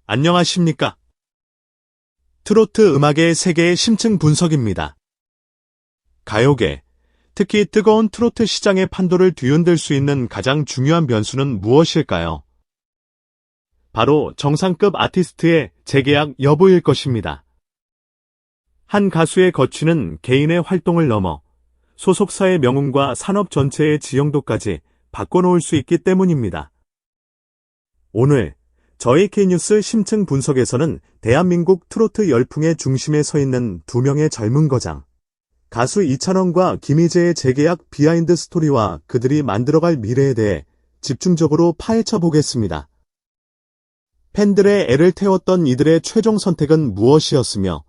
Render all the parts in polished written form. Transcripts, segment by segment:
안녕하십니까? 트로트 음악의 세계의 심층 분석입니다. 가요계, 특히 뜨거운 트로트 시장의 판도를 뒤흔들 수 있는 가장 중요한 변수는 무엇일까요? 바로 정상급 아티스트의 재계약 여부일 것입니다. 한 가수의 거취는 개인의 활동을 넘어 소속사의 명운과 산업 전체의 지형도까지 바꿔놓을 수 있기 때문입니다. 오늘 저희 K뉴스 심층 분석에서는 대한민국 트로트 열풍의 중심에 서 있는 두 명의 젊은 거장, 가수 이찬원과 김희재의 재계약 비하인드 스토리와 그들이 만들어갈 미래에 대해 집중적으로 파헤쳐 보겠습니다. 팬들의 애를 태웠던 이들의 최종 선택은 무엇이었으며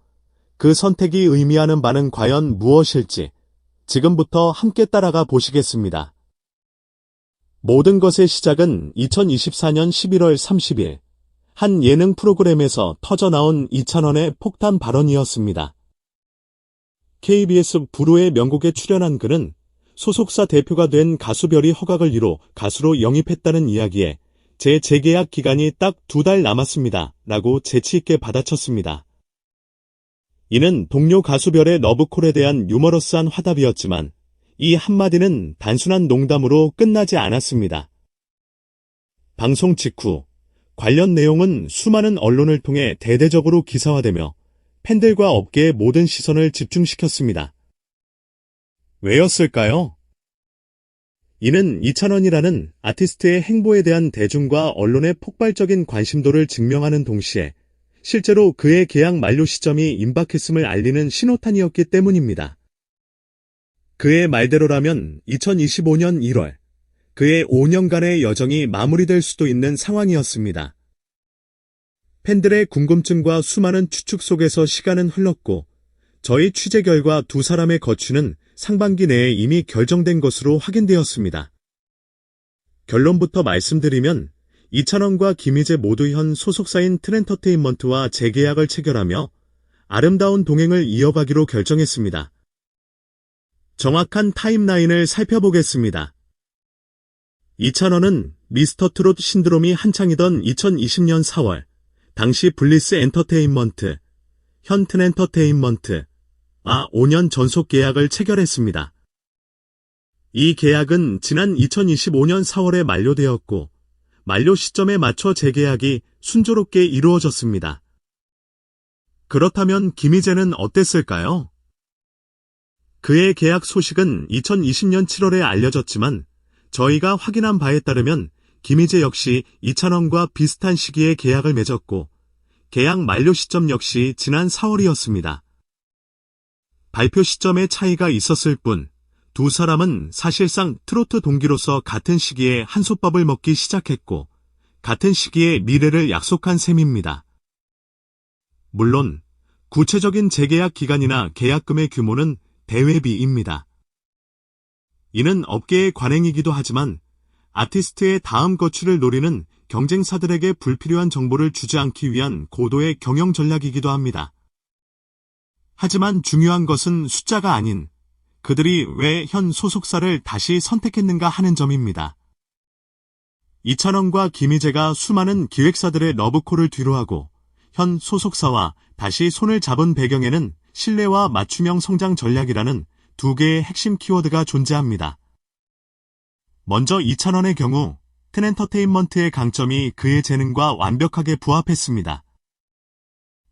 그 선택이 의미하는 바는 과연 무엇일지 지금부터 함께 따라가 보시겠습니다. 모든 것의 시작은 2024년 11월 30일 한 예능 프로그램에서 터져나온 이찬원의 폭탄 발언이었습니다. KBS 부르의 명곡에 출연한 그는 소속사 대표가 된 가수별이 허각을 이뤄 가수로 영입했다는 이야기에 제 재계약 기간이 딱 2달 남았습니다. 라고 재치있게 받아쳤습니다. 이는 동료 가수별의 러브콜에 대한 유머러스한 화답이었지만 이 한마디는 단순한 농담으로 끝나지 않았습니다. 방송 직후 관련 내용은 수많은 언론을 통해 대대적으로 기사화되며 팬들과 업계의 모든 시선을 집중시켰습니다. 왜였을까요? 이는 이찬원이라는 아티스트의 행보에 대한 대중과 언론의 폭발적인 관심도를 증명하는 동시에 실제로 그의 계약 만료 시점이 임박했음을 알리는 신호탄이었기 때문입니다. 그의 말대로라면 2025년 1월, 그의 5년간의 여정이 마무리될 수도 있는 상황이었습니다. 팬들의 궁금증과 수많은 추측 속에서 시간은 흘렀고, 저희 취재 결과 두 사람의 거취는 상반기 내에 이미 결정된 것으로 확인되었습니다. 결론부터 말씀드리면, 이찬원과 김희재 모두 현 소속사인 트렌터테인먼트와 재계약을 체결하며 아름다운 동행을 이어가기로 결정했습니다. 정확한 타임라인을 살펴보겠습니다. 이찬원은 미스터 트롯 신드롬이 한창이던 2020년 4월, 당시 블리스 엔터테인먼트, 현 트렌터테인먼트와 5년 전속 계약을 체결했습니다. 이 계약은 지난 2025년 4월에 만료되었고, 만료 시점에 맞춰 재계약이 순조롭게 이루어졌습니다. 그렇다면 김희재는 어땠을까요? 그의 계약 소식은 2020년 7월에 알려졌지만 저희가 확인한 바에 따르면 김희재 역시 이찬원과 비슷한 시기에 계약을 맺었고 계약 만료 시점 역시 지난 4월이었습니다. 발표 시점에 차이가 있었을 뿐 두 사람은 사실상 트로트 동기로서 같은 시기에 한솥밥을 먹기 시작했고 같은 시기에 미래를 약속한 셈입니다. 물론 구체적인 재계약 기간이나 계약금의 규모는 대외비입니다. 이는 업계의 관행이기도 하지만 아티스트의 다음 거취를 노리는 경쟁사들에게 불필요한 정보를 주지 않기 위한 고도의 경영 전략이기도 합니다. 하지만 중요한 것은 숫자가 아닌 그들이 왜 현 소속사를 다시 선택했는가 하는 점입니다. 이찬원과 김희재가 수많은 기획사들의 러브콜을 뒤로하고 현 소속사와 다시 손을 잡은 배경에는 신뢰와 맞춤형 성장 전략이라는 두 개의 핵심 키워드가 존재합니다. 먼저 이찬원의 경우 텐엔터테인먼트의 강점이 그의 재능과 완벽하게 부합했습니다.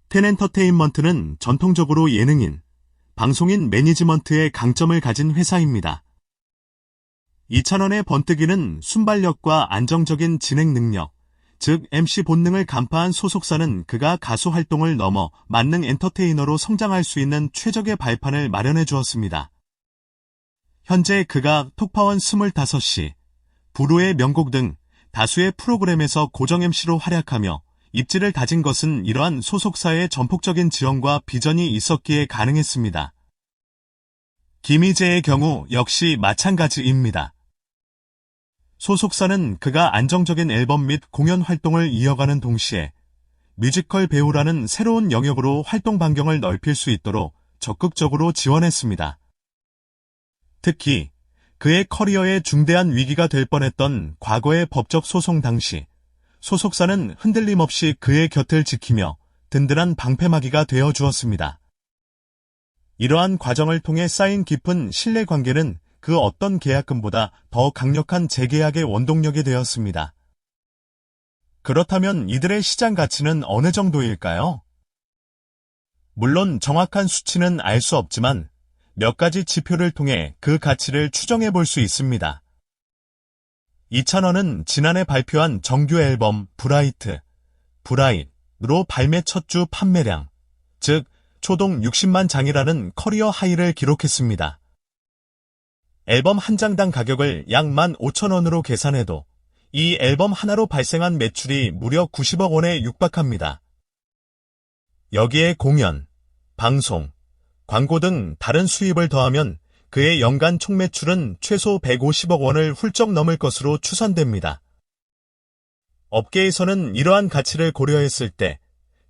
텐엔터테인먼트는 전통적으로 예능인, 방송인 매니지먼트의 강점을 가진 회사입니다. 이찬원의 번뜩이는 순발력과 안정적인 진행 능력, 즉 MC 본능을 간파한 소속사는 그가 가수 활동을 넘어 만능 엔터테이너로 성장할 수 있는 최적의 발판을 마련해 주었습니다. 현재 그가 톡파원 25시, 부르의 명곡 등 다수의 프로그램에서 고정 MC로 활약하며 입지를 다진 것은 이러한 소속사의 전폭적인 지원과 비전이 있었기에 가능했습니다. 김희재의 경우 역시 마찬가지입니다. 소속사는 그가 안정적인 앨범 및 공연 활동을 이어가는 동시에 뮤지컬 배우라는 새로운 영역으로 활동 반경을 넓힐 수 있도록 적극적으로 지원했습니다. 특히 그의 커리어에 중대한 위기가 될 뻔했던 과거의 법적 소송 당시 소속사는 흔들림 없이 그의 곁을 지키며 든든한 방패막이가 되어 주었습니다. 이러한 과정을 통해 쌓인 깊은 신뢰관계는 그 어떤 계약금보다 더 강력한 재계약의 원동력이 되었습니다. 그렇다면 이들의 시장 가치는 어느 정도일까요? 물론 정확한 수치는 알 수 없지만 몇 가지 지표를 통해 그 가치를 추정해 볼 수 있습니다. 이찬원은 지난해 발표한 정규 앨범 브라잇으로 발매 첫 주 판매량, 즉 초동 60만 장이라는 커리어 하이를 기록했습니다. 앨범 한 장당 가격을 약 15,000원으로 계산해도 이 앨범 하나로 발생한 매출이 무려 90억 원에 육박합니다. 여기에 공연, 방송, 광고 등 다른 수입을 더하면 그의 연간 총 매출은 최소 150억 원을 훌쩍 넘을 것으로 추산됩니다. 업계에서는 이러한 가치를 고려했을 때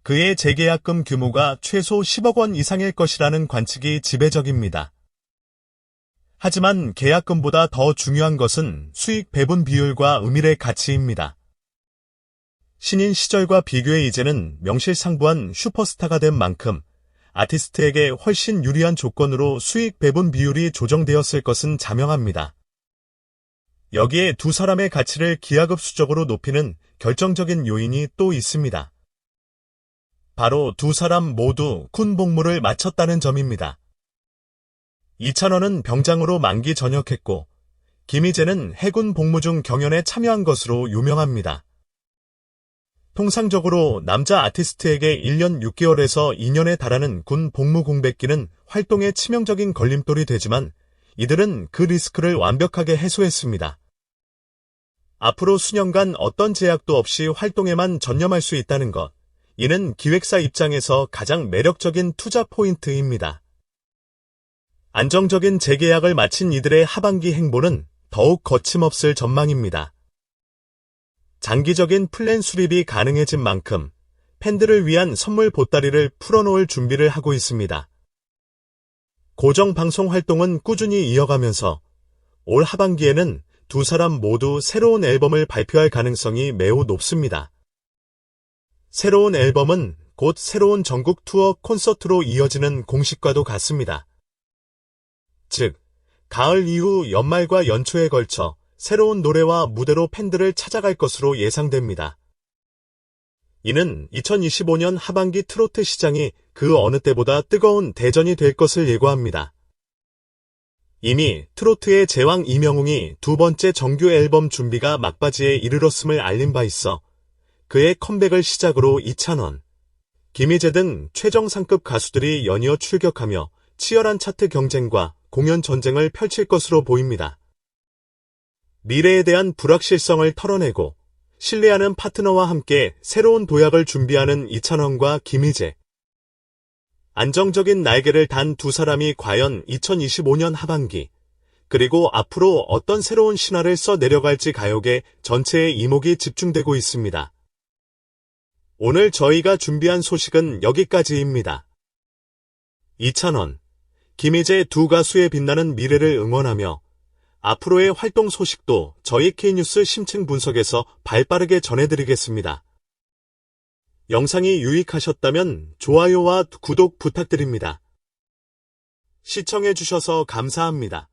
그의 재계약금 규모가 최소 10억 원 이상일 것이라는 관측이 지배적입니다. 하지만 계약금보다 더 중요한 것은 수익 배분 비율과 음일의 가치입니다. 신인 시절과 비교해 이제는 명실상부한 슈퍼스타가 된 만큼 아티스트에게 훨씬 유리한 조건으로 수익 배분 비율이 조정되었을 것은 자명합니다. 여기에 두 사람의 가치를 기하급수적으로 높이는 결정적인 요인이 또 있습니다. 바로 두 사람 모두 군 복무를 마쳤다는 점입니다. 이찬원은 병장으로 만기 전역했고 김희재는 해군 복무 중 경연에 참여한 것으로 유명합니다. 통상적으로 남자 아티스트에게 1년 6개월에서 2년에 달하는 군 복무 공백기는 활동에 치명적인 걸림돌이 되지만 이들은 그 리스크를 완벽하게 해소했습니다. 앞으로 수년간 어떤 제약도 없이 활동에만 전념할 수 있다는 것, 이는 기획사 입장에서 가장 매력적인 투자 포인트입니다. 안정적인 재계약을 마친 이들의 하반기 행보는 더욱 거침없을 전망입니다. 장기적인 플랜 수립이 가능해진 만큼 팬들을 위한 선물 보따리를 풀어놓을 준비를 하고 있습니다. 고정 방송 활동은 꾸준히 이어가면서 올 하반기에는 두 사람 모두 새로운 앨범을 발표할 가능성이 매우 높습니다. 새로운 앨범은 곧 새로운 전국 투어 콘서트로 이어지는 공식과도 같습니다. 즉, 가을 이후 연말과 연초에 걸쳐 새로운 노래와 무대로 팬들을 찾아갈 것으로 예상됩니다. 이는 2025년 하반기 트로트 시장이 그 어느 때보다 뜨거운 대전이 될 것을 예고합니다. 이미 트로트의 제왕 이명웅이 두 번째 정규 앨범 준비가 막바지에 이르렀음을 알린 바 있어 그의 컴백을 시작으로 이찬원, 김희재 등 최정상급 가수들이 연이어 출격하며 치열한 차트 경쟁과 공연 전쟁을 펼칠 것으로 보입니다. 미래에 대한 불확실성을 털어내고 신뢰하는 파트너와 함께 새로운 도약을 준비하는 이찬원과 김희재. 안정적인 날개를 단 두 사람이 과연 2025년 하반기, 그리고 앞으로 어떤 새로운 신화를 써 내려갈지 가요계 전체의 이목이 집중되고 있습니다. 오늘 저희가 준비한 소식은 여기까지입니다. 이찬원, 김희재 두 가수의 빛나는 미래를 응원하며 앞으로의 활동 소식도 저희 K뉴스 심층 분석에서 발빠르게 전해드리겠습니다. 영상이 유익하셨다면 좋아요와 구독 부탁드립니다. 시청해주셔서 감사합니다.